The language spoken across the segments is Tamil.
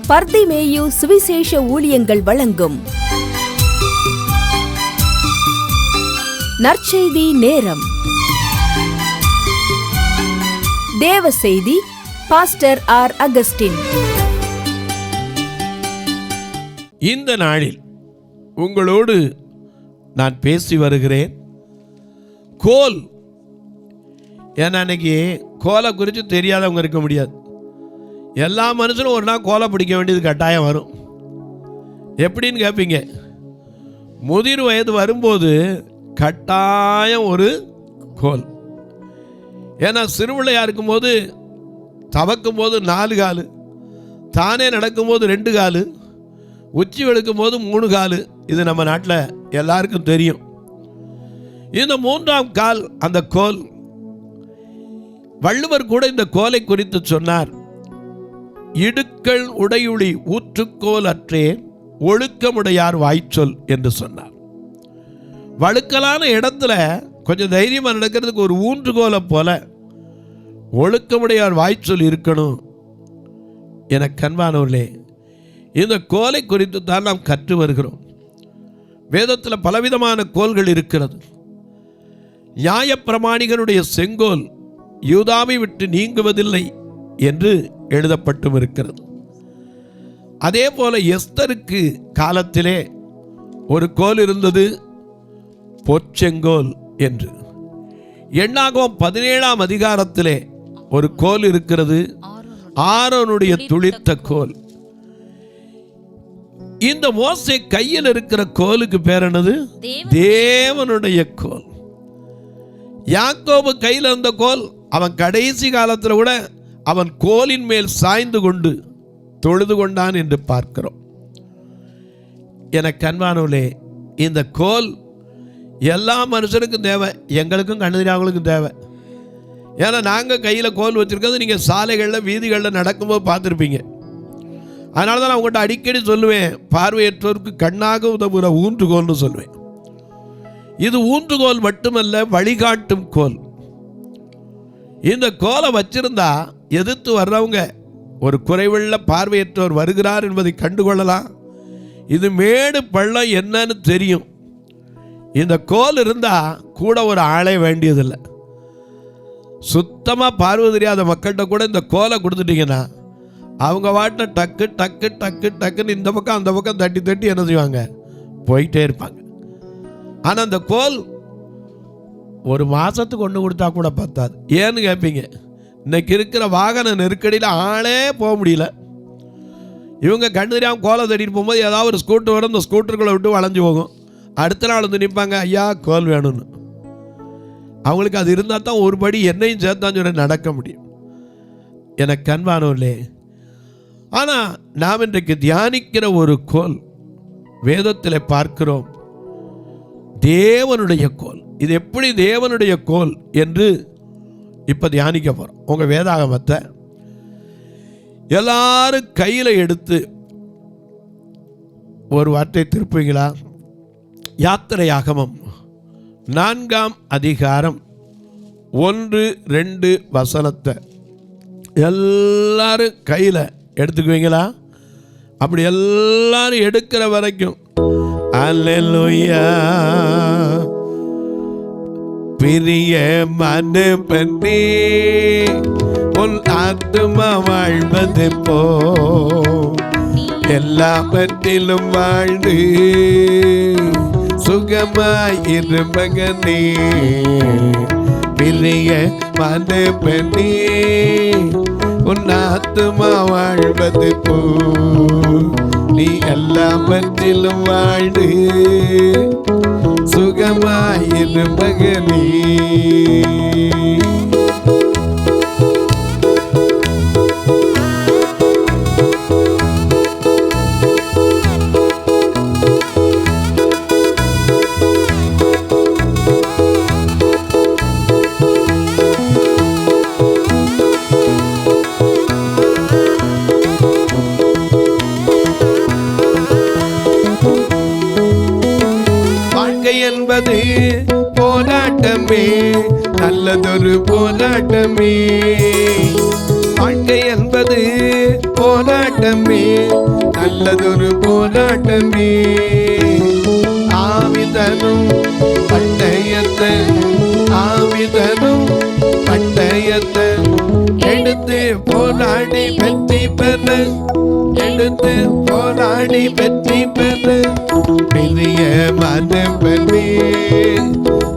பர்திமேயு சுவிசேஷ ஊழியங்கள் வழங்கும் நற்செய்தி நேரம். தேவ செய்தி பாஸ்டர் ஆர். அகஸ்டின். இந்த நாளில் உங்களோடு நான் பேசி வருகிறேன். கோல். ஏன்னா அன்னைக்கு கோலை குறித்து தெரியாதவங்க இருக்க முடியாது. எல்லா மனுஷனும் ஒரு நாள் கோலை பிடிக்க வேண்டியது கட்டாயம் வரும். எப்படின்னு கேட்பீங்க. முதிர் வயது வரும்போது கட்டாயம் ஒரு கோல். ஏன்னா சிறுபிள்ளையாக இருக்கும்போது தவக்கும் போது 4 காலு, தானே நடக்கும்போது 2 காலு, உச்சி வெளுக்கும் போது 3 காலு. இது நம்ம நாட்டில் எல்லாருக்கும் தெரியும். இந்த 3ஆம் கால் அந்த கோல். வள்ளுவர் கூட இந்த கோலை குறித்து சொன்னார். இடுக்கள் உடையுளி ஊற்றுக்கோல் அற்றே ஒழுக்கமுடையார் வாய்ச்சொல் என்று சொன்னார். வழுக்கலான இடத்துல கொஞ்சம் தைரியமாக நடக்கிறதுக்கு ஒரு ஊன்றுகோலை போல ஒழுக்கமுடையார் வாய்ச்சொல் இருக்கணும். என கண்பானவர்களே, இந்த கோலை குறித்து தான் நாம் கற்று வருகிறோம். வேதத்தில் பலவிதமான கோல்கள் இருக்கிறது. நியாயப்பிரமாணிகளுடைய செங்கோல் யூதாவை விட்டு நீங்குவதில்லை என்று எழுதப்பட்டும் இருக்கிறது. அதே போல எஸ்தருக்கு காலத்திலே ஒரு கோல் இருந்தது, பொற்செங்கோல் என்று. எண்ணாகமம் 17ஆம் அதிகாரத்திலே ஒரு கோல் இருக்கிறது, ஆரோனுடைய துளிர்த்த கோல். இந்த மோசே கையில் இருக்கிற கோலுக்கு பேர் என்னது? தேவனுடைய கோல். யாக்கோபு கையில் இருந்த கோல், அவன் கடைசி காலத்தில் கூட அவன் கோலின் மேல் சாய்ந்து கொண்டு தொழுது கொண்டான் என்று பார்க்கிறோம். எனக்கு அன்பானவர்களே, இந்த கோல் எல்லா மனுஷனுக்கும் தேவை. எங்களுக்கும் கண்ணுதிராவங்களுக்கும் தேவை. ஏன்னா நாங்கள் கையில் கோல் வச்சுருக்கிறது நீங்கள் சாலைகளில் வீதிகளில் நடக்கும்போது பார்த்துருப்பீங்க. அதனால தான் நான் உங்கள்கிட்ட அடிக்கடி சொல்லுவேன், பார்வையற்றோருக்கு கண்ணாக உதவுகிற ஊன்றுகோல்னு சொல்லுவேன். இது ஊன்றுகோல் மட்டுமல்ல, வழிகாட்டும் கோல். இந்த கோலை வச்சிருந்தா எதிர்த்து வர்றவங்க ஒரு குறைவுள்ள பார்வையற்றோர் வருகிறார் என்பதை கண்டுகொள்ளலாம். இது மேடு பள்ளம் என்னன்னு தெரியும். இந்த கோல் இருந்தால் கூட ஒரு ஆளே வேண்டியதில்லை. சுத்தமாக பார்வை தெரியாத மக்கள்கிட்ட கூட இந்த கோலை கொடுத்துட்டிங்கன்னா அவங்க வாட்டை டக்கு டக்கு டக்கு டக்குன்னு இந்த பக்கம் அந்த பக்கம் தட்டி தட்டி என்ன செய்வாங்க, போயிட்டே இருப்பாங்க. ஆனால் அந்த கோல் ஒரு மாதத்துக்கு ஒன்று கொடுத்தா கூட பத்தாது. ஏன்னு கேட்பீங்க, இன்னைக்கு இருக்கிற வாகன நெருக்கடியில் ஆளே போக முடியல. இவங்க கண்ணு தெரியாமல் கோலை தட்டிட்டு போகும்போது ஏதாவது ஒரு ஸ்கூட்டர் வரும், இந்த ஸ்கூட்டருக்குள்ளே விட்டு வளைஞ்சு போகும். அடுத்த நாள் வந்து நிற்பாங்க, ஐயா கோல் வேணும்னு. அவங்களுக்கு அது இருந்தால் தான் ஒரு படி என்னையும் சேர்த்தான் சொல்லி நடக்க முடியும். எனக்கு அன்பானவர்களே, ஆனால் நாம் இன்றைக்கு தியானிக்கிற ஒரு கோல் வேதத்தில் பார்க்கிறோம், தேவனுடைய கோல். இது எப்படி தேவனுடைய கோல் என்று இப்போ தியானிக்க போகிறோம். உங்கள் வேதாகமத்தை எல்லாரும் கையில் எடுத்து ஒரு வார்த்தை திருப்புவீங்களா? யாத்திரையாகமம் 4ஆம் அதிகாரம் 1-2 வசனத்தை எல்லாரும் கையில் எடுத்துக்குவீங்களா? அப்படி எல்லாரும் எடுக்கிற வரைக்கும் அல்லேலூயா. பிரிய மனு பண்ணி உன் ஆத்துமா வாழ்வது போ எல்லாவற்றிலும் வாழ்ந்து சுகமாயிரு மகனே. பிரிய மனு பண்ணி உன் ஆத்துமா வாழ்வது போ நீ எல்லாவற்றிலும் வாழ்ந்து சுகமாயிரு மகனே. என்பது போராட்டமே, நல்லதொரு போராட்டமே. வாழ்க்கை என்பது போராட்டமே, நல்லதொரு போராட்டமே. ஆவிதனும் பட்டயத்தை, ஆவிதனும் பட்டயத்தை எடுத்து போராடி வெற்றி பெற, எடுத்து போராடி வெற்றி பெற. பெரிய மதபமே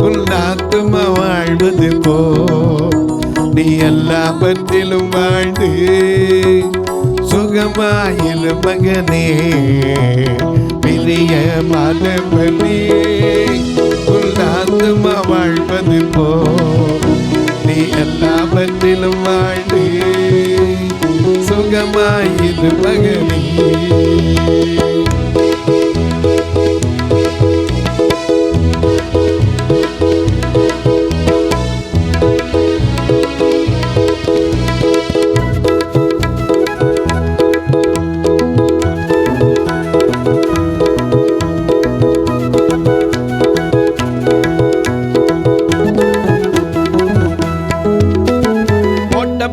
உல்லாத்தும வாழ்வது போ, நீ எல்லாவற்றிலும் வாழ்ந்து சுகமாயிரு மகனே. பெரிய மதபமே உல்லாத்தும வாழ்வது போ, நீ எல்லாவற்றிலும் வாழ்ந்து சுகமாயிரு மகனே.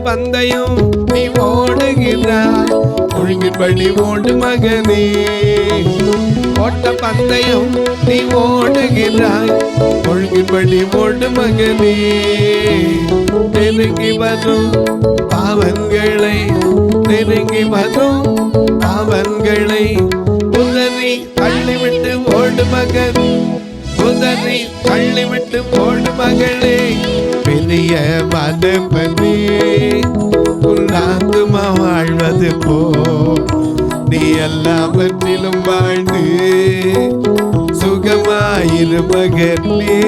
பந்தயம் நீ ஓடுகிறாய், ஒழுங்கின்படி ஓடு மகனே. ஓட்ட பந்தயம் நீ ஓடுகிறாய், ஒழுங்கின்படி ஓடு மகனே. நெருங்கி வரும் பாவங்களை, நெருங்கி வரும் பாவங்களை உதறி தள்ளிவிட்டு ஓடு மகன், உதறி தள்ளிவிட்டு ஓடு மகளே. பெரிய மதபமே உல்லாத்துமா வாழ்வது போ, நீ எல்லாவற்றிலும் வாழ்ந்து சுகமாயிரு மகனே.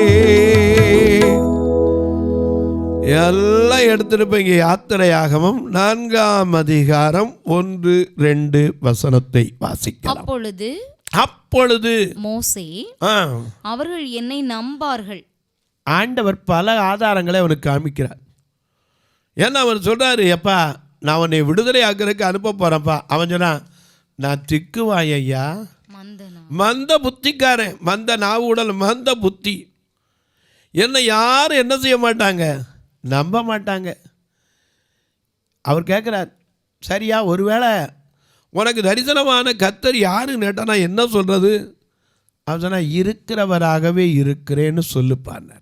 எல்லாம் எடுத்திருப்பீங்க. யாத்திரையாகமம் 4ஆம் அதிகாரம் 1-2 வசனத்தை வாசிக்கலாம். அப்பொழுது மோசே அவர்கள் என்னை நம்பார்கள். ஆண்டவர் பல ஆதாரங்களை அவனுக்கு காமிக்கிறார். ஏன்னா அவன் சொல்றாரு, எப்பா நான் உன்னை விடுதலை ஆக்கிறதுக்கு அனுப்ப போறேன்ப்பா. அவன் சொன்னான், நான் திக்குவாய் ஐயா, மந்த புத்திக்காரன், மந்த நாவு உடல், மந்த புத்தி. என்னை யாரும் என்ன செய்ய மாட்டாங்க, நம்ப மாட்டாங்க. அவர் கேட்குறார், சரியா ஒருவேளை உனக்கு தரிசனமான கர்த்தர் யாருன்னு கேட்டால் நான் என்ன சொல்கிறது? அவன் சொன்னா, இருக்கிறவராகவே இருக்கிறேன்னு சொல்லுப்பார்.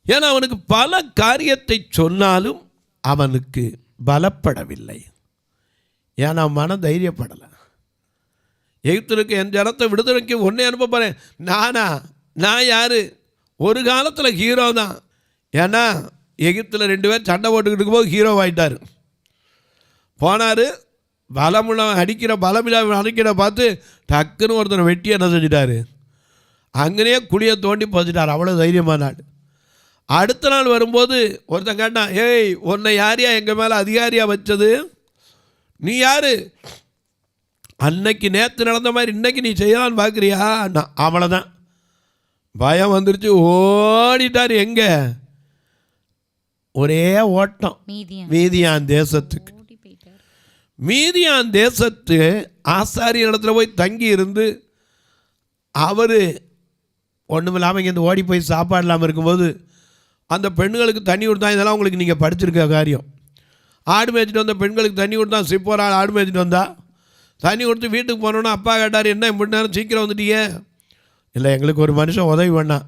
ஏன்னா அவனுக்கு பல காரியத்தை சொன்னாலும் அவனுக்கு பலப்படவில்லை. ஏன்னா மன தைரியப்படலை. எகிப்திற்கு என் ஜனத்தை விடுதலைக்கு ஒன்றே அனுப்ப போகிறேன். நான் யார்? ஒரு காலத்தில் ஹீரோ தான். ஏன்னா எகிப்தில் 2 பேர் சண்டை போட்டுக்கிட்டு இருக்கும்போது ஹீரோ ஆகிட்டார். போனார், பலமுள்ள அடிக்கிற பார்த்து டக்குன்னு ஒருத்தனை வெட்டி என்ன செஞ்சிட்டாரு, அங்கேயே குழியை தோண்டி போச்சுட்டார். அவ்வளோ தைரியமான நாள். அடுத்த நாள் வரும்போது ஒருத்தன் கேட்டான், ஏய் உன்னை யாரையா எங்கள் மேலே அதிகாரியாக வச்சது? நீ யார்? அன்னைக்கு நேற்று நடந்த மாதிரி இன்னைக்கு நீ செய்யலான்னு பார்க்குறியா? நான் அவ்வளோதான். பயம் வந்துருச்சு, ஓடிட்டார். எங்கே? ஒரே ஓட்டம் மீதியான் தேசத்துக்கு. மீதியான் தேசத்து ஆசாரிய இடத்துல போய் தங்கி இருந்து அவர் ஒன்றும் இல்லாமல் இங்கேருந்து ஓடி போய் சாப்பாடு இல்லாமல் இருக்கும்போது அந்த பெண்களுக்கு தண்ணி கொடுத்தா. இதெல்லாம் உங்களுக்கு நீங்கள் படிச்சிருக்க காரியம். ஆடு மேய்ச்சிட்டு வந்த பெண்களுக்கு தண்ணி கொடுத்தா. சிப்போரா ஆடு மேய்ச்சிட்டு வந்தா. தண்ணி கொடுத்து வீட்டுக்கு போனோன்னா அப்பா கேட்டார், என்ன இப்படி நேரம் சீக்கிரம் வந்துட்டீங்க? இல்லை, எங்களுக்கு ஒரு மனுஷன் உதவி பண்ணான்.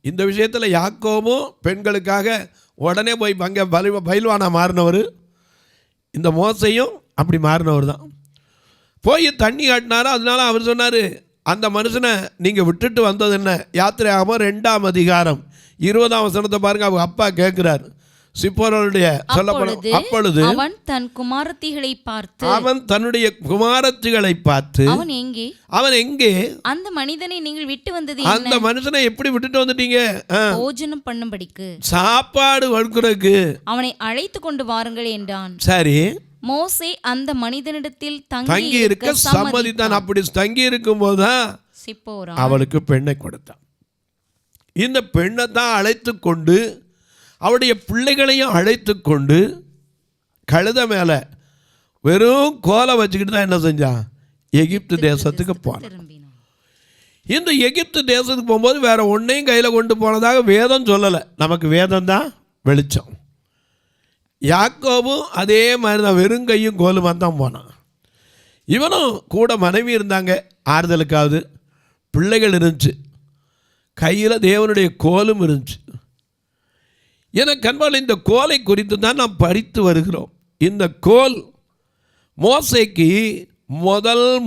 இந்த விஷயத்தில் யாக்கோவும் பெண்களுக்காக உடனே போய் அங்கே பயில்வானா மாறினவர். இந்த மோசையும் அப்படி மாறினவர் தான். போய் தண்ணி காட்டினாரோ. அதனால அவர் சொன்னார், அந்த மனுஷனை நீங்கள் விட்டுட்டு வந்தது என்ன? யாத்திரையாகமம் 2ஆம் அதிகாரம் 20ஆம் வசனத்தை பாருங்க. அவங்க அப்பா கேட்கிறார் சிப்போராளுடைய சொல்லப்படும். அப்பொழுது அவன் தன் குமாரத்திகளை பார்த்து, அவன் தன்னுடைய குமாரத்திகளை பார்த்து, அவன் எங்கே? அந்த மனிதனை நீங்கள் விட்டு வந்தது, அந்த மனுஷனை எப்படி விட்டுட்டு வந்துட்டீங்க? போஜனம் பண்ணும்படிக்கு, சாப்பாடு வளர்க்கிறதுக்கு அவனை அழைத்து கொண்டு வாருங்கள் என்றான். சரி, மோசே அந்த மனிதனிடத்தில் தங்கி இருக்க சம்மதித்தான். அப்படி தங்கி இருக்கும் போதுதான் சிப்போரா அவளுக்கு பெண்ணை கொடுத்தான். இந்த பெண்ணை தான் அழைத்து கொண்டு அவருடைய பிள்ளைகளையும் அழைத்து கொண்டு கழுத மேலே வெறும் கோலை வச்சுக்கிட்டு தான் என்ன செஞ்சான்? எகிப்து தேசத்துக்கு போனான். இந்த எகிப்து தேசத்துக்கு போகும்போது வேற ஒன்றையும் கையில் கொண்டு போனதாக வேதம் சொல்லலை. நமக்கு வேதம் தான் வெளிச்சம். யாக்கோபும் அதே மாதிரி தான் வெறும் கையும் கோலுமாக தான் போனான். இவனும் கூட மனைவி இருந்தாங்க, ஆறுதலுக்காவது பிள்ளைகள் இருந்துச்சு, கையில் தேவனுடைய கோலும் இருந்துச்சு. எனக்கு அன்பால் இந்த கோலை குறித்து தான் நாம் படித்து வருகிறோம். இந்த கோல் மோசேக்கு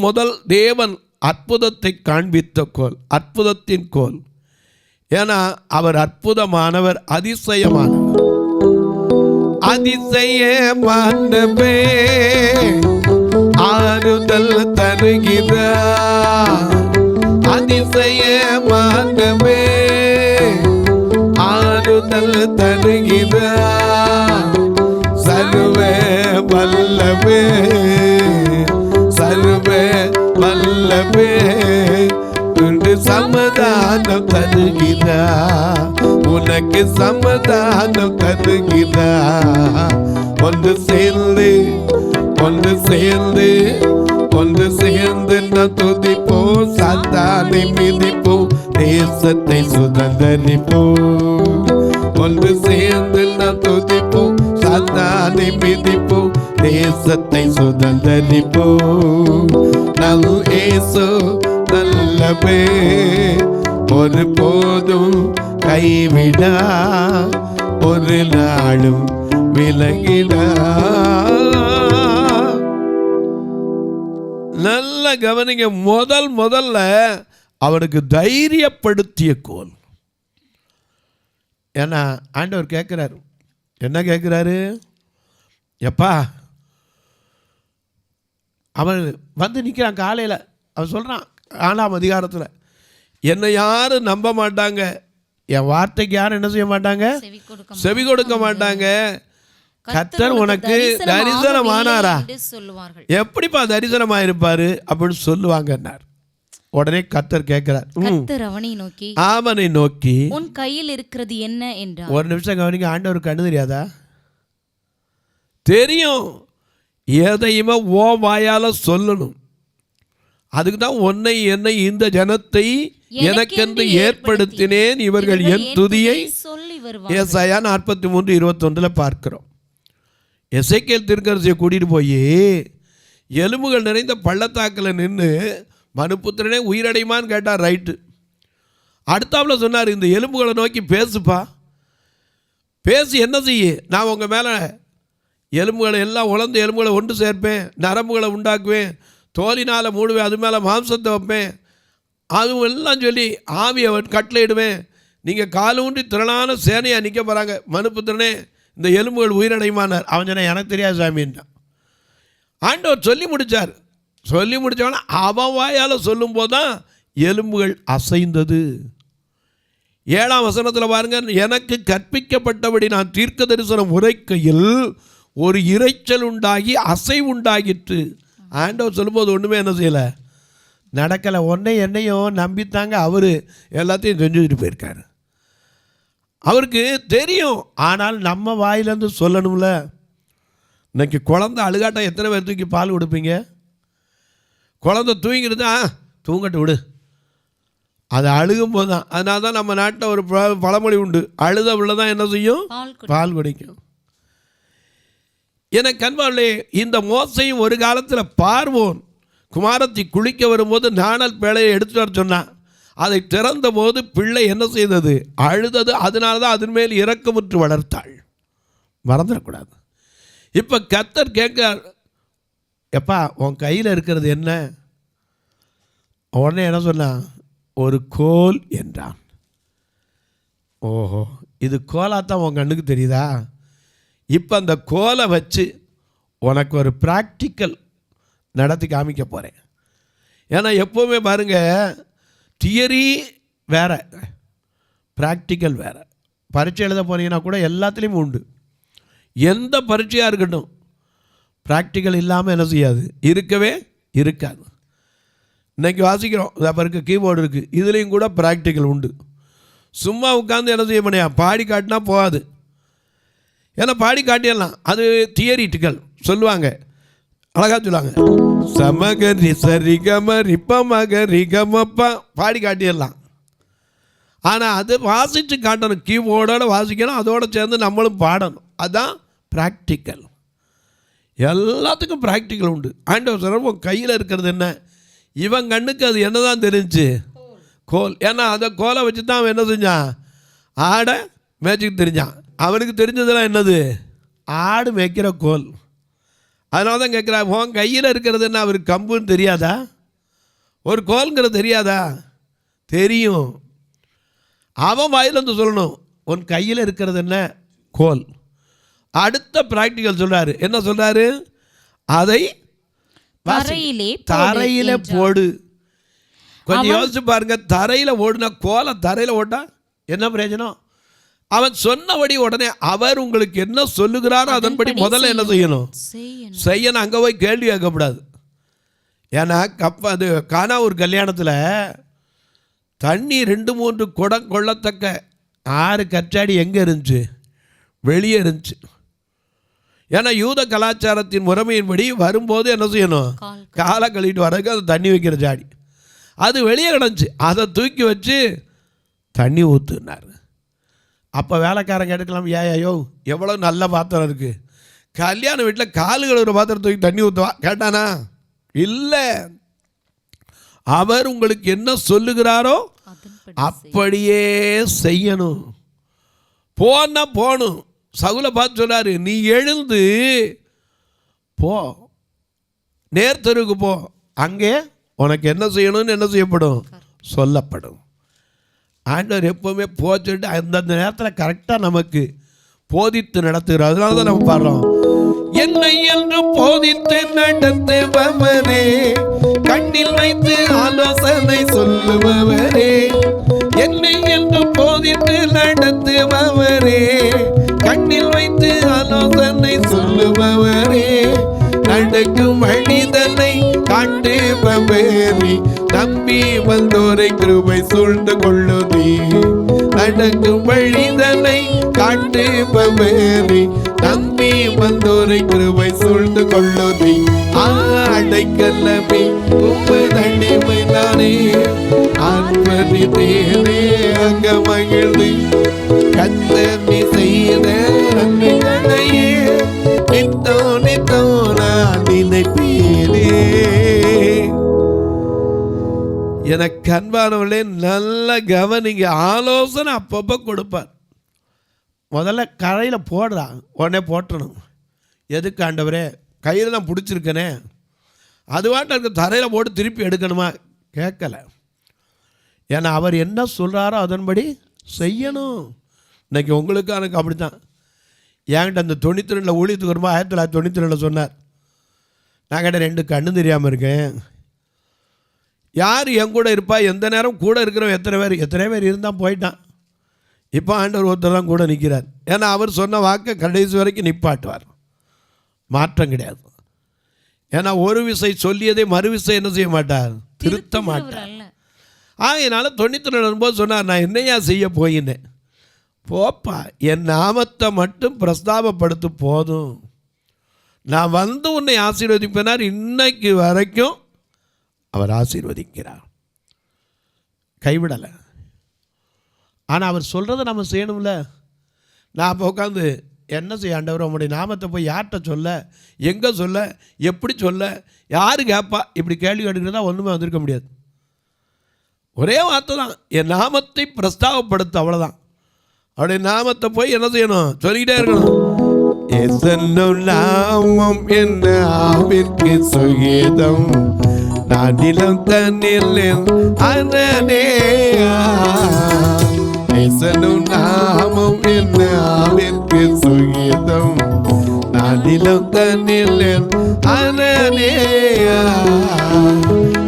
முதல் தேவன் அற்புதத்தை காண்பித்த கோல், அற்புதத்தின் கோல். ஏன்னா அவர் அற்புதமானவர், அதிசயமானவர். அதிசயமானவே ஆறுதல் தருகிறார், அதிசயமானவே ஆறுதல் தருகிறார். சர்வே வல்லவே சர்வே வல்லவே உண்டு சமாதானம் தருகிறார், உனக்கு சமாதானம் தருகிறார். ஒன்று சேர்ந்து நாம் துதிப்போம், சாத்தானை மிதிப்போம், தேசத்தை சுதந்தரிப்போம். ஒன்று சேர்ந்து நாம் துதிப்போம், சாத்தானை மிதிப்போம், தேசத்தை சுதந்தரிப்போம். நம் இயேசு நல்லவே, ஒரு போதும் கைவிடா, ஒரு நாளும் விலகிடா. நல்ல கவனிங்க, முதல்ல அவனுக்கு தைரியப்படுத்திய கோல். ஏன்னா ஆண்டவர் கேட்குறாரு, என்ன கேட்குறாரு? எப்பா அவன் வந்து நிற்கிறான் காலையில், அவன் சொல்கிறான் 4ஆம் அதிகாரத்தில், என்னை யாரும் நம்ப மாட்டாங்க, என் வார்த்தைக்கு யாரும் என்ன செய்ய மாட்டாங்க, செவி கொடுக்க மாட்டாங்க. கர்த்தர் உனக்கு தரிசனமானாரா? எப்படிப்பா தரிசனமாயிருப்பாரு அப்படின்னு சொல்லுவாங்கன்னார். உடனே கர்த்தர் கேட்கிறார், அவனை நோக்கி உன் கையில் இருக்கிறது என்ன என்றார். ஒரு நிமிஷம் கவனிங்க, ஆண்டவருக்கு கண்ணு தெரியாதா? தெரியும். எதையுமே ஓ வாயால சொல்லணும். அதுக்கு தான் உன்னை என்னை இந்த ஜனத்தை எனக்கென்று ஏற்படுத்தினேன், இவர்கள் என் துதியை ஏசாயா 43:21 பார்க்கிறோம். எசேக்கியேல் தீர்க்கதரிசியை கூட்டிகிட்டு போய் எலும்புகள் நிறைந்த பள்ளத்தாக்கில் நின்று மனுபுத்திரனே உயிரடைமான்னு கேட்டார். ரைட்டு. அடுத்தாப்புல சொன்னார், இந்த எலும்புகளை நோக்கி பேசுப்பா, பேசி என்ன செய்ய, நான் உங்கள் மேலே எலும்புகளை எல்லாம் உலர்ந்த எலும்புகளை ஒன்று சேர்ப்பேன், நரம்புகளை உண்டாக்குவேன், தோலினால் மூடுவேன், அது மேலே மாம்சத்தை வைப்பேன், அதுவும் எல்லாம் சொல்லி ஆவியை கட்டளையிடுவேன், நீங்கள் காலூன்றி திரளான சேனையாக நிற்க போகிறாங்க, மனுபுத்திரனே இந்த எலும்புகள் உயிரடைமானார். அவன் சொன்ன எனக்கு தெரியாது சாமின்றான். ஆண்டவர் சொல்லி முடித்தார். சொல்லி முடித்தவன அவன் வாயால் சொல்லும்போது தான் எலும்புகள் அசைந்தது. 7ஆம் வசனத்தில் பாருங்கள், எனக்கு கற்பிக்கப்பட்டபடி நான் தீர்க்க தரிசனம் உரைக்கையில் ஒரு இரைச்சல் உண்டாகி அசைவுண்டாகிற்று. ஆண்டவர் சொல்லும்போது ஒன்றுமே என்ன செய்யலை, நடக்கலை. என்னையும் நம்பித்தாங்க அவர் எல்லாத்தையும் செஞ்சுக்கிட்டு போயிருக்காரு. அவருக்கு தெரியும். ஆனால் நம்ம வாயிலேருந்து சொல்லணும்ல. இன்னைக்கு குழந்தை அழுகாட்டா எத்தனை பேர் தூக்கி பால் கொடுப்பீங்க? குழந்தை தூங்கிட்டு தூங்கட்டு விடு, அது அழுகும்போது தான். அதனால தான் நம்ம நாட்டில் ஒரு பழமொழி உண்டு, அழுத பிள்ளை தான் என்ன செய்யும், பால் குடிக்கும். என கண்பாளே, இந்த மோசையும் ஒரு காலத்தில் பார்வோன் குமாரத்தை குளிக்க வரும்போது நாணல் பேழையை எடுத்துட்டு வர சொன்னான். அதை திறந்த போது பிள்ளை என்ன செய்தது, அழுதது. அதனால தான் அதன் மேல் இரக்கமுற்று வளர்த்தாள். மறந்துடக்கூடாது. இப்போ கர்த்தர் கேட்க, எப்பா உன் கையில் இருக்கிறது என்ன? உடனே என்ன சொன்னான், ஒரு கோல் என்றான். ஓஹோ, இது கோலாத்தான் உன் கண்ணுக்கு தெரியுதா? இப்போ அந்த கோலை வச்சு உனக்கு ஒரு ப்ராக்டிக்கல் நடத்தி காமிக்க போகிறேன். ஏன்னா எப்போவுமே பாருங்கள், தியரி வேறு, ப்ராக்டிக்கல் வேறு. பரீட்சை எழுத போனீங்கன்னா கூட எல்லாத்துலேயும் உண்டு. எந்த பரீட்சையாக இருக்கட்டும், ப்ராக்டிக்கல் இல்லாமல் என்ன செய்யாது, இருக்கவே இருக்காது. இன்றைக்கி வாசிக்கிறோம், அப்போ இருக்க கீபோர்டு இருக்குது, இதுலேயும் கூட ப்ராக்டிக்கல் உண்டு. சும்மா உட்காந்து என்ன செய்ய முடியா, பாடி காட்டினா போகாது. ஏன்னா பாடி காட்டிடலாம், அது தியரிட்டிக்கல் சொல்லுவாங்க, அழகாக சொல்லுவாங்க. சமகரி சரிகம ரிப்பமக ரிகமப்பா பாடி காட்டிடலாம். ஆனால் அது வாசித்து காட்டணும், கீபோர்டோடு வாசிக்கணும், அதோடு சேர்ந்து நம்மளும் பாடணும். அதுதான் ப்ராக்டிக்கல். எல்லாத்துக்கும் ப்ராக்டிக்கல் உண்டு. ஆண்டவர் சொல்ற உன் கையில் இருக்கிறது என்ன? இவன் கண்ணுக்கு அது என்ன தான் தெரிஞ்சு? கோல். ஏன்னா அந்த கோலை வச்சு தான் அவன் என்ன செஞ்சான்? ஆடை மேய்ச்சிக்கு தெரிஞ்சான். அவனுக்கு தெரிஞ்சதெல்லாம் என்னது? ஆடு மேய்க்கிற கோல். அதனால தான் கேட்குறான், உன் கையில் இருக்கிறது என்ன? அவருக்கு கம்புன்னு தெரியாதா? ஒரு கோல்ங்கிறது தெரியாதா? தெரியும். அவன் வாயிலிருந்து சொல்லணும், உன் கையில் இருக்கிறது என்ன? கோல். அடுத்த ப்ராக்டிக்கல் சொல்கிறாரு. என்ன சொல்கிறாரு? அதை தரையில போடு. கொஞ்சம் யோசிச்சு பாருங்க. தரையில் ஓடுனா, கோலை தரையில் ஓட்டா என்ன பிரயோஜனம்? அவன் சொன்னபடி உடனே அவர் உங்களுக்கு என்ன சொல்லுகிறாரோ அதன்படி முதல்ல என்ன செய்யணும்? செய்யணும். அங்கே போய் கேள்வி கேட்கக்கூடாது. ஏன்னா அது கானா ஒரு கல்யாணத்தில் தண்ணி 2-3 குடம் கொள்ளத்தக்க 6 கற்றாடி எங்கே இருந்துச்சு? வெளியே இருந்துச்சு. ஏன்னா யூத கலாச்சாரத்தின் முறைமையின்படி வரும்போது என்ன செய்யணும்? காலை கழுவிட்டு வரதுக்கு அது தண்ணி வைக்கிற ஜாடி அது வெளியே கிடந்துச்சு. அதை தூக்கி வச்சு தண்ணி ஊற்றுனார். அப்போ வேலைக்காரங்க எடுக்கலாம், ஐயோ எவ்வளோ நல்ல பாத்திரம் இருக்குது, கல்யாண வீட்டில் காலு கழுவுற பாத்திரம் தூக்கி தண்ணி ஊற்றுவா கேட்டானா? இல்லை. அவர் உங்களுக்கு என்ன சொல்லுகிறாரோ அப்படியே செய்யணும். போனா போகணும். சவுலை பார்த்து சொல்றாரு, நீ எழுந்து போ, நேர்த்தருக்கு போ, அங்கே உனக்கு என்ன செய்யணும்னு என்ன செய்யப்படும்? சொல்லப்படும். ஆண்டவர் எப்பவுமே போச்சுட்டு அந்தந்த நேரத்தில் கரெக்டாக நமக்கு போதித்து நடத்துகிறார். அதனால தான் நம்ம பாடுறோம், என்னை என்று போதித்து நடத்துபவரே, கண்ணில் வைத்து ஆலோசனை சொல்லுபவரே, என்னை என்று போதித்து நடத்துபவரே, கண்ணில் வைத்து ஆலோசனை சொல்லுபவரே, நடக்கும் வழிதனை காட்டுபவரே, நம்பி வந்தோரை கிருபை சூழ்ந்து கொள்ளுதே, நடக்கும் வழிதனை காட்டுபவரே, நம்பி வந்தோரை கிருபை சூழ்ந்து கொள்ளுதே, அடைக்கலமே உம்மதடிமை நானே, ஆன்மதி தேனே அங்க மகிழ்ந்து கத்தமி செய்த நன்மைகளையே நித்தோ நித்தோ நான் நினைப்பேனே. எனக்கு அன்பானவர்களே, நல்ல கவனிங்க. ஆலோசனை அப்பப்போ கொடுப்பார். முதல்ல கரையில் போடுறான், உடனே போட்டணும். எதுக்கு ஆண்டவரே? கையில் நான் பிடிச்சிருக்கனே, அதுவாட்ட இருக்க தரையில் போட்டு திருப்பி எடுக்கணுமா? கேட்கலை. ஏன்னா அவர் என்ன சொல்கிறாரோ அதன்படி செய்யணும். இன்றைக்கி உங்களுக்கு எனக்கு அப்படி தான். என்கிட்ட அந்த 92 ஊழியத்துக்கு வரும்போது 1992 சொன்னார், நான் கிட்ட 2 கண்ணு தெரியாமல் இருக்கேன், யார் என் கூட இருப்பா? எந்த நேரம் கூட இருக்கிறவன் எத்தனை பேர் இருந்தால் போயிட்டான். இப்போ ஆண்டவர் ஒருத்தர் தான் கூட நிற்கிறார். ஏன்னா அவர் சொன்ன வாக்கை கடைசி வரைக்கும் நிப்பாட்டுவார், மாற்றம் கிடையாது. ஏன்னா ஒரு விசை சொல்லியதை மறுவிசை என்ன செய்ய மாட்டார்? திருத்த மாட்டார். ஆகையினால 92 வரும்போது சொன்னார், நான் என்னையா செய்ய போயினேன்? போப்பா, என் நாமத்தை மட்டும் பிரஸ்தாபப்படுத்து போதும், நான் வந்து உன்னை ஆசீர்வதிப்பேனார். இன்னைக்கு வரைக்கும் அவர் ஆசீர்வதிக்கிறார், கைவிடலை. ஆனால் அவர் சொல்கிறத நம்ம செய்யணும்ல. நான் அப்போ உட்காந்து என்ன செய்ய ஆண்டவர், உங்களுடைய நாமத்தை போய் யார்கிட்ட சொல்ல, எங்கே சொல்ல, எப்படி சொல்ல, யார் கேட்பா? இப்படி கேள்வி கேட்டுக்கிறதா ஒன்றுமே வந்திருக்க முடியாது. ஒரே வார்த்தை தான், என் நாமத்தை பிரஸ்தாபப்படுத்த, அவ்வளோதான். அவருடைய நாமத்தை போய் என்ன செய்யணும்? சொல்லிக்கிட்டே இருக்கணும். நாமம் என்ன ஆவிற்கு சுகீதம், நாடிலம் தன்னில் அரணே, நாமம் என்ன ஆவிற்கு சுகீதம், நாடிலம் தன்னில் அரணே,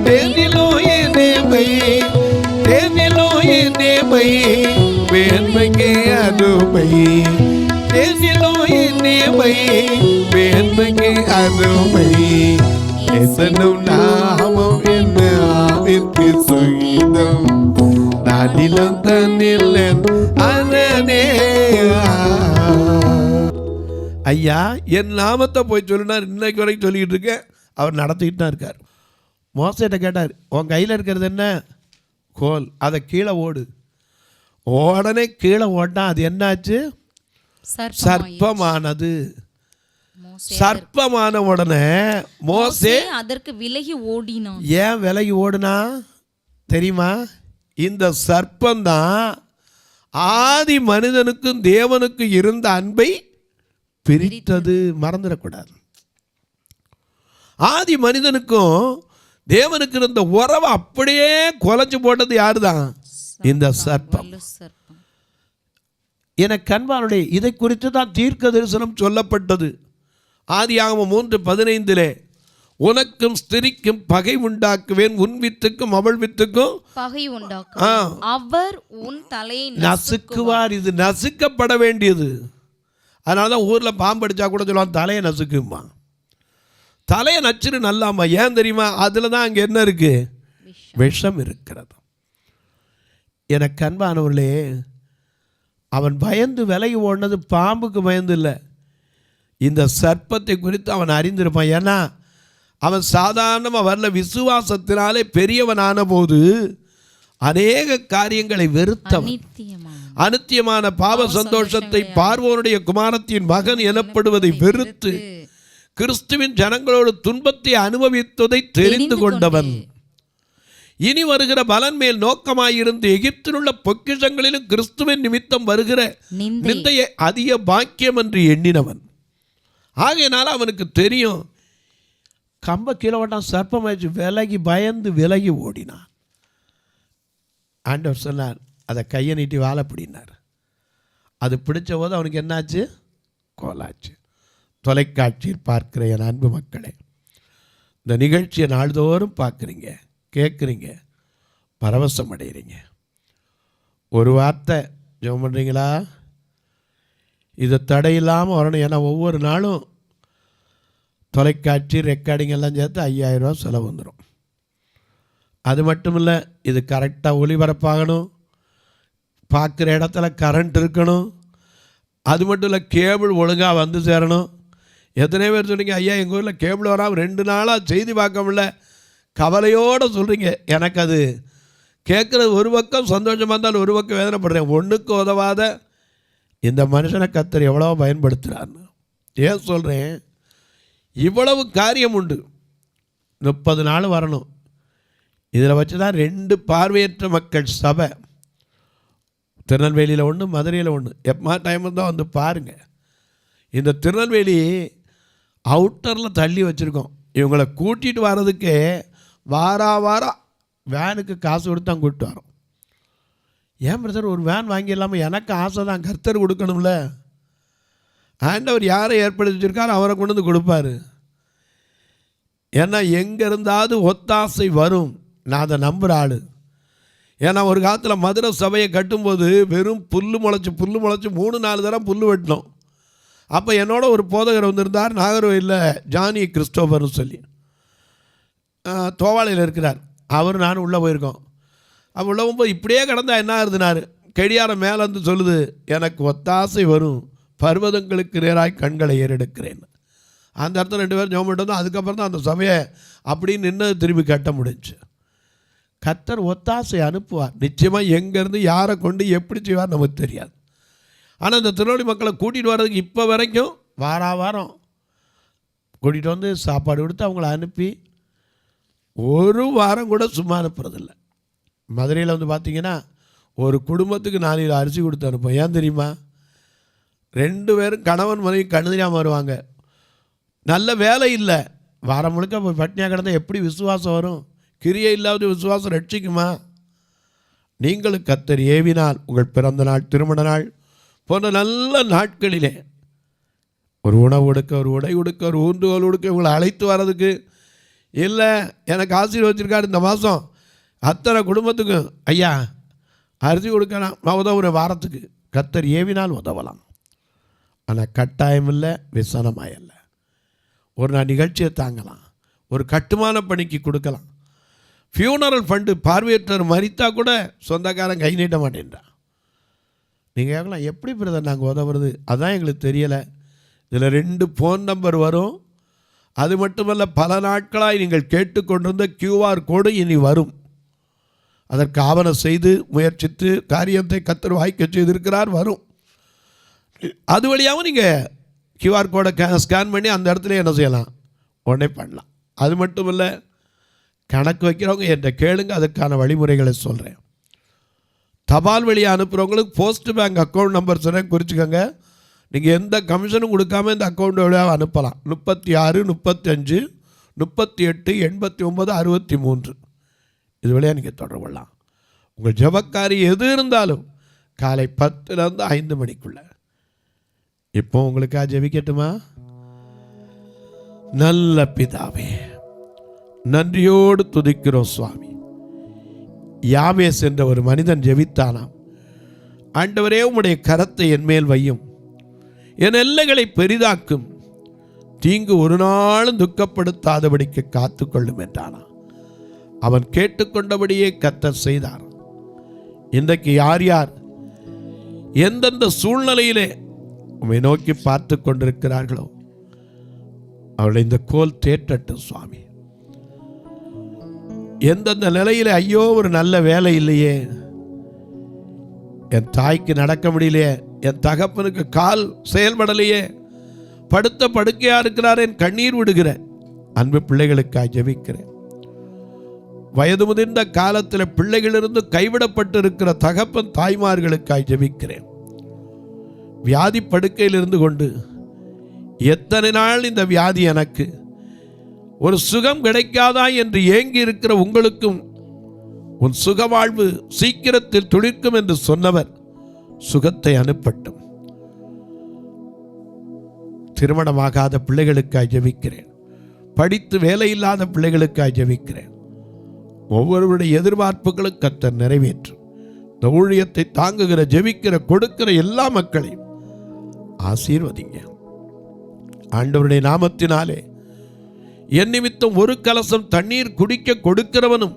தேனிலோ என்னை தேனிலோ என்னை வேண்மைக்கு அருமை, தேனிலோ என்னை வேண்மைக்கு அருமை, எசனும் நாமம் என்ன ஆவிற்கு சுகீதம், நாடிலம் தன்னில் அரணே. ஐயா, என் நாமத்தை போய் சொல்லினார். இன்னைக்கு வரைக்கும் சொல்லிக்கிட்டு இருக்கேன். அவர் நடத்திக்கிட்டு தான் இருக்கார். மோசேட்ட கேட்டார், உன் கையில் இருக்கிறது என்ன? கோல். அதை கீழே ஓடு. உடனே கீழே ஓட்டா அது என்னாச்சு? சர்ப்பமானது. சர்ப்பமான உடனே மோசே அதற்கு விலகி ஓடினான். ஏன் விலகி ஓடுனா தெரியுமா? இந்த சர்ப்பந்தான் ஆதி மனிதனுக்கும் தேவனுக்கும் இருந்த அன்பை பிரித்தது. மறந்துடக்கூடாது. ஆதி மனிதனுக்கும் தேவனுக்கு இருந்த உறவை அப்படியே குலைச்சு போட்டது யாருதான்? இந்த சர்ப்பம். எனக்கு அன்பானுடைய இதை குறித்து தான் தீர்க்க தரிசனம் சொல்லப்பட்டது. ஆதியாகமம் 3:15 உனக்கும் ஸ்திரிக்கும் பகை உண்டாக்குவேன், உன் வித்துக்கும் அவள் வித்துக்கும் பகை உண்டாக்குவேன், அவர் உன் தலையை நசுக்குவார். இது நசுக்கப்பட வேண்டியது. அதனால தான் ஊரில் பாம்பு அடித்தா கூட சொல்லுவான் தலையை நசுக்குமா. தலையை நச்சுரு நல்லாமா. ஏன் தெரியுமா? அதில் தான் அங்கே என்ன இருக்கு? விஷம் இருக்கிறது. எனக்கு அன்பானவர்களே, அவன் பயந்து விலகி ஓடினது பாம்புக்கு பயந்து இல்லை, இந்த சர்ப்பத்தை குறித்து அவன் அறிந்திருப்பான். ஏன்னா அவன் சாதாரணமாக வரல, விசுவாசத்தினாலே பெரியவனான போது அநேக காரியங்களை வெறுத்தவன். அனித்தியமான பாவ சந்தோஷத்தை பார்வோனுடைய குமாரத்தின் மகன் எனப்படுவதை வெறுத்து கிறிஸ்துவின் ஜனங்களோடு துன்பத்தை அனுபவித்ததை தெரிந்து கொண்டவன். இனி வருகிற பலன் மேல் நோக்கமாயிருந்து எகிப்தில் உள்ள பொக்கிஷங்களிலும் கிறிஸ்துவின் நிமித்தம் வருகிற நிந்தையை அதிக பாக்கியம் என்று எண்ணினவன். ஆகையினால அவனுக்கு தெரியும், கம்ப கீழே ஓட்டான், சர்ப்பமாயிடுச்சு, விலகி பயந்து விலகி ஓடினான். ஆண்டவர் சொன்னார், அதை கையை நீட்டி வாழ பிடினார். அது பிடிச்ச போது அவனுக்கு என்னாச்சு? கோலாச்சு. தொலைக்காட்சியில் பார்க்கிற என் அன்பு மக்களே, இந்த நிகழ்ச்சியை நாள்தோறும் பார்க்குறீங்க, கேட்குறீங்க, பரவசம் அடைகிறீங்க. ஒரு வார்த்தை ஜெபம் பண்ணுறீங்களா? இது தடையில்லாமல் வரணும். ஏன்னா ஒவ்வொரு நாளும் தொலைக்காட்சி ரெக்கார்டிங் எல்லாம் சேர்த்து 5000 ரூபா செலவு வந்துடும். அது மட்டும் இல்லை, இது கரெக்டாக ஒளிபரப்பாகணும், பார்க்குற இடத்துல கரண்ட் இருக்கணும். அது மட்டும் இல்லை, கேபிள் ஒழுங்காக வந்து சேரணும். எத்தனை பேர் சொல்கிறீங்க, ஐயா எங்கள் ஊரில் கேபிள் வராமல் 2 நாளாக செய்தி பார்க்க முடியல, கவலையோடு சொல்கிறீங்க. எனக்கு அது கேட்குறது ஒரு பக்கம் சந்தோஷமாக இருந்தாலும் ஒரு பக்கம் வேதனைப்படுறேன். ஒன்றுக்கு உதவாத இந்த மனுஷனை கர்த்தர் எவ்வளோ பயன்படுத்துகிறான்னு. ஏன் சொல்கிறேன்? இவ்வளவு காரியம் உண்டு. 30 நாள் வரணும். இதில் வச்சு தான் 2 பார்வையற்ற மக்கள் சபை, திருநெல்வேலியில் ஒன்று, மதுரையில் ஒன்று. எப்போ டைம் இருந்தால் வந்து பாருங்கள். இந்த திருநெல்வேலி அவுட்டரில் தள்ளி வச்சுருக்கோம். இவங்களை கூட்டிகிட்டு வர்றதுக்கு வாரம் வேனுக்கு காசு கொடுத்து தான் கூப்பிட்டு வரோம். ஏன் பிரதர் ஒரு வேன் வாங்கிடலாமல்? எனக்கு ஆசை தான், கர்த்தர் கொடுக்கணும்ல. ஆண்டவர் யாரை ஏற்படுத்தி வச்சுருக்காரோ அவரை கொண்டு வந்து கொடுப்பாரு. ஏன்னா எங்கே இருந்தாவது ஒத்தாசை வரும். நான் அதை நம்புகிற ஆள். ஏன்னா ஒரு காலத்தில் மதுரை சபையை கட்டும்போது வெறும் புல் முளைச்சி 3-4 தடவை புல் வெட்டினோம். அப்போ என்னோட ஒரு போதகர் வந்திருந்தார், நாகர்கோயிலில் ஜானி கிறிஸ்டோபர்னு சொல்லி, தோவாளையில் இருக்கிறார். அவர் நானும் உள்ளே போயிருக்கோம். அப்போ உள்ள போகும்போது இப்படியே கிடந்தா என்ன ஆகுதுனாரு, கடியாரம் மேலேருந்து சொல்லுது, எனக்கு ஒத்தாசை வரும், பர்வதங்களுக்கு நேராய் கண்களை ஏறெடுக்கிறேன். அந்த இடத்துல 2 பேரும் ஜெபம் பண்ணிட்டு வந்தோம். அதுக்கப்புறம் தான் அந்த சபையை அப்படின்னு நின்று திரும்பி கட்ட முடிஞ்சு. கர்த்தர் ஒத்தாசை அனுப்புவார். நிச்சயமாக எங்கேருந்து யாரை கொண்டு எப்படி செய்வார் நமக்கு தெரியாது. ஆனால் இந்த திருநெல்வேலி மக்களை கூட்டிகிட்டு வர்றதுக்கு இப்போ வரைக்கும் வாரம் கூட்டிகிட்டு வந்து சாப்பாடு கொடுத்து அவங்கள அனுப்பி ஒரு வாரம் கூட சும்மா அனுப்புறதில்லை. மதுரையில் வந்து பார்த்திங்கன்னா ஒரு குடும்பத்துக்கு 4 கிலோ அரிசி கொடுத்து அனுப்போம். ஏன் தெரியுமா? 2 பேரும் கணவன் மனைவி கண்ணுதிரியாமல் வருவாங்க. நல்ல வேலை இல்லை, வாரம் முழுக்க போய் பட்னியாக கிடந்தால் எப்படி விசுவாசம் வரும்? கிரியை இல்லாத விசுவாசம் ரட்சிக்குமா? நீங்களும் கர்த்தர் ஏவினால் உங்கள் பிறந்த நாள், திருமண நாள் போன்ற நல்ல நாட்களிலே ஒரு உணவு கொடுக்க, ஒரு உடை கொடுக்க, ஒரு ஊன்றுகோல் கொடுக்க, உங்களை அழைத்து வர்றதுக்கு இல்லை, எனக்கு ஆசீர்வதிச்சிருக்காரு இந்த மாதம் அத்தனை குடும்பத்துக்கும் ஐயா அரிசி கொடுக்கலாம், நான் உதவுறேன் வாரத்துக்கு. கர்த்தர் ஏவினால் உதவலாம். ஆனால் கட்டாயம் இல்லை, விசனமாயல்ல. ஒரு நாள் நிகழ்ச்சியை தாங்கலாம், ஒரு கட்டுமான பணிக்கு கொடுக்கலாம். ஃபியூனரல் ஃபண்டு பார்வையற்றர் மரித்தா கூட சொந்தக்காரன் கை நீட்ட மாட்டேன்றான். நீங்கள் கேட்கலாம், எப்படி பிரதர் நாங்கள் உதவுறது? அதான் எங்களுக்கு தெரியலை. இதில் 2 ஃபோன் நம்பர் வரும். அது மட்டுமல்ல, பல நாட்களாய் நீங்கள் கேட்டுக்கொண்டிருந்த QR கோடு இனி வரும். அதற்கு ஆவணம் செய்து முயற்சித்து காரியத்தை கர்த்தர் வாய்க்க செய்திருக்கிறார், வரும். அது வழியாகவும் நீங்கள் QR கோடை ஸ்கேன் பண்ணி அந்த இடத்துல என்ன செய்யலாம், உடனே பண்ணலாம். அது மட்டும் இல்லை, கணக்கு வைக்கிறவங்க என்கிட்ட கேளுங்க, அதுக்கான வழிமுறைகளை சொல்கிறேன். தபால் வழியாக அனுப்புகிறவங்களுக்கு போஸ்ட் பேங்க் அக்கௌண்ட் நம்பர் சொல்கிறேன், குறிச்சிக்கோங்க. நீங்கள் எந்த கமிஷனும் கொடுக்காம இந்த அக்கௌண்ட் வழியாக அனுப்பலாம். 36 35 38 89 63 இது வழியாக நீங்கள் தொடர்பு கொள்ளலாம். உங்கள் ஜெபக்காரி எது இருந்தாலும் காலை 10லேருந்து 5 மணிக்குள்ள. இப்போ உங்களுக்காக ஜெபிக்கட்டுமா? நல்ல பிதாவே, நன்றியோடு துதிக்கிறோம் சுவாமி. யாபேஸ் என்ற ஒரு மனிதன் ஜெபித்தானாம், ஆண்டவரே உம்முடைய கரத்தை என் மேல் வையும், என் எல்லைகளை பெரிதாக்கும், தீங்கு ஒரு நாளும் துக்கப்படுத்தாதபடிக்கு காத்துக்கொள்ளும் என்றானா. அவன் கேட்டுக்கொண்டபடியே கர்த்தர் செய்தார். இன்றைக்கு யார் யார் எந்தெந்த சூழ்நிலையிலே உம்மை நோக்கி பார்த்து கொண்டிருக்கிறார்களோ அவளை இந்த கோல் தேற்றட்டும் சுவாமி. எந்தெந்த நிலையிலே ஐயோ ஒரு நல்ல வேலை இல்லையே, என் தாய்க்கு நடக்க முடியலையே, என் தகப்பனுக்கு கால் செயல்படலையே, படுத்த படுக்கையா இருக்கிறார், என் கண்ணீர் விடுகிற அன்பு பிள்ளைகளுக்காக ஜெபிக்கிறேன். வயது முதிர்ந்த காலத்தில் பிள்ளைகளிலிருந்து கைவிடப்பட்டு இருக்கிற தகப்பன் தாய்மார்களுக்காக ஜெபிக்கிறேன். வியாதி படுக்கையில் இருந்து கொண்டு எத்தனை நாள் இந்த வியாதி எனக்கு ஒரு சுகம் கிடைக்காதா என்று ஏங்கி இருக்கிற உங்களுக்கும் உன் சுக வாழ்வு சீக்கிரத்தில் துளிர்க்கும் என்று சொன்னவர் சுகத்தை அனுப்பட்டும். திருமணமாகாத பிள்ளைகளுக்காக ஜெபிக்கிறேன். படித்து வேலையில்லாத பிள்ளைகளுக்காக ஜெபிக்கிறேன். ஒவ்வொருவருடைய எதிர்பார்ப்புகளும் கர்த்தர் நிறைவேற்றும். இந்த ஊழியத்தை தாங்குகிற, ஜெபிக்கிற, கொடுக்கிற எல்லா மக்களையும் ஆசீர்வதிங்க. ஆண்டவருடைய நாமத்தினாலே என் நிமித்தம் ஒரு கலசம் தண்ணீர் குடிக்க கொடுக்கிறவனும்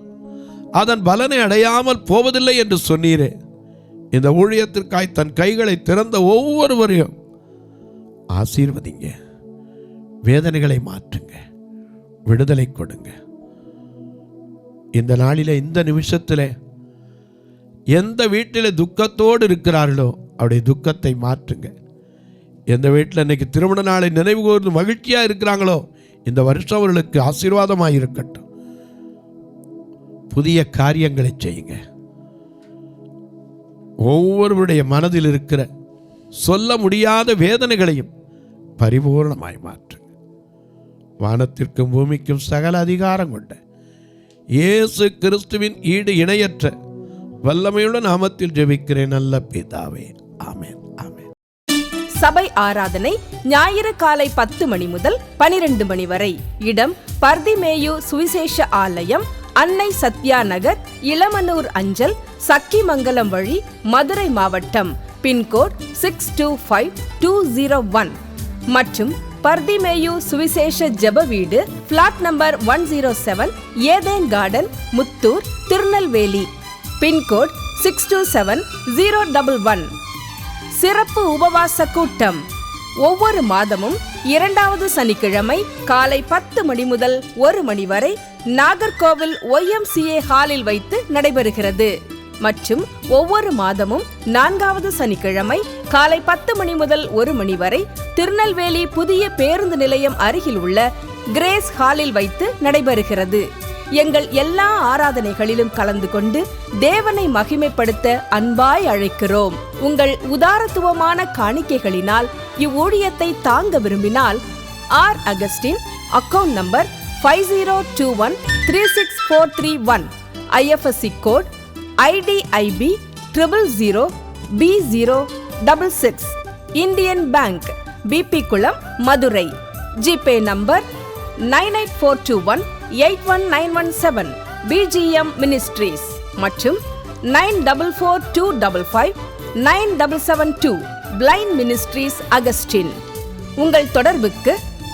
அதன் பலனை அடையாமல் போவதில்லை என்று சொன்னீரே. இந்த ஊழியத்திற்காய் தன் கைகளை திறந்த ஒவ்வொருவரையும் ஆசீர்வதிங்க. வேதனைகளை மாற்றுங்க, விடுதலை கொடுங்க. இந்த நாளிலே, இந்த நிமிஷத்தில் எந்த வீட்டில் துக்கத்தோடு இருக்கிறார்களோ அவருடைய துக்கத்தை மாற்றுங்க. எந்த வீட்டில் இன்னைக்கு திருமண நாளை நினைவு கூர்ந்து மகிழ்ச்சியாக இருக்கிறாங்களோ இந்த வருஷம் அவர்களுக்கு ஆசீர்வாதமாக இருக்கட்டும். புதிய காரியங்களை செய்யுங்க. ஒவ்வொருவருடைய மனதில் இருக்கிற சொல்ல முடியாத வேதனைகளையும் பரிபூர்ணமாய் மாற்றுங்க. வானத்திற்கும் பூமிக்கும் சகல அதிகாரம் கொண்ட இயேசு கிறிஸ்துவின் ஈடு இணையற்ற வல்லமையுள்ள நாமத்தில் ஜெபிக்கிறேன் நல்ல பிதாவே, ஆமென், ஆமென். சபை ஆராதனை ஞாயிறு காலை 10 மணி முதல் 12 மணி வரை. இடம் பர்திமேயு சுவிசேஷ ஆலயம், அன்னை சத்யா நகர், இளமனூர் அஞ்சல், சக்கிமங்கலம் வழி, மதுரை மாவட்டம். பின்கோட் 625201 மற்றும் பர்திமேயு சுவிசேஷ ஜெப வீடு, flat number 107, Eden garden, Muthur, Tirunelveli. Pincode 627011. சிறப்பு உபவாச கூட்டம் ஒவ்வொரு மாதமும் 2வது சனிக்கிழமை காலை 10 மணி முதல் 1 மணி வரை நாகர்கோவில் YMCA ஹாலில் வைத்து நடைபெறுகிறது. மற்றும் ஒவ்வொரு மாதமும் 4வது சனிக்கிழமை காலை 10 மணி முதல் 1 மணி வரை திருநெல்வேலி புதிய பேருந்து நிலையம் அருகில் உள்ள கிரேஸ் ஹாலில் வைத்து நடைபெறுகிறது. எங்கள் எல்லா ஆராதனைகளிலும் கலந்து கொண்டு தேவனை மகிமைப்படுத்த அன்பாய் அழைக்கிறோம். உங்கள் உதாரத்துவமான காணிக்கைகளினால் இவ்வூழியத்தை தாங்க விரும்பினால் R Augustine, account number 5021364331, IFSC code IDIB 000B066, Indian bank, BP Kulam, Madurai. GPay number 9842181917, BGM ministries மற்றும் 9442559772, பிளைண்ட் மினிஸ்ட்ரீஸ் அகஸ்டின். உங்கள் தொடர்புக்கு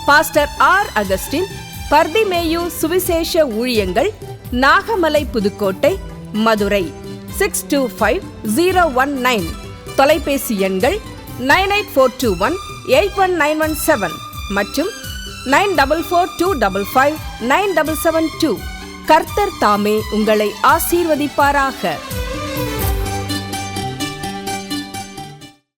பாஸ்டர் ஆர் அகஸ்டின், பர்திமேயு சுவிசேஷ ஊழியங்கள், நாகமலை, புதுக்கோட்டை, மதுரை 625019. தொலைபேசி எண்கள் 9842181917 மற்றும் 9442559772. கர்த்தர் தாமே உங்களை ஆசீர்வதிப்பாராக.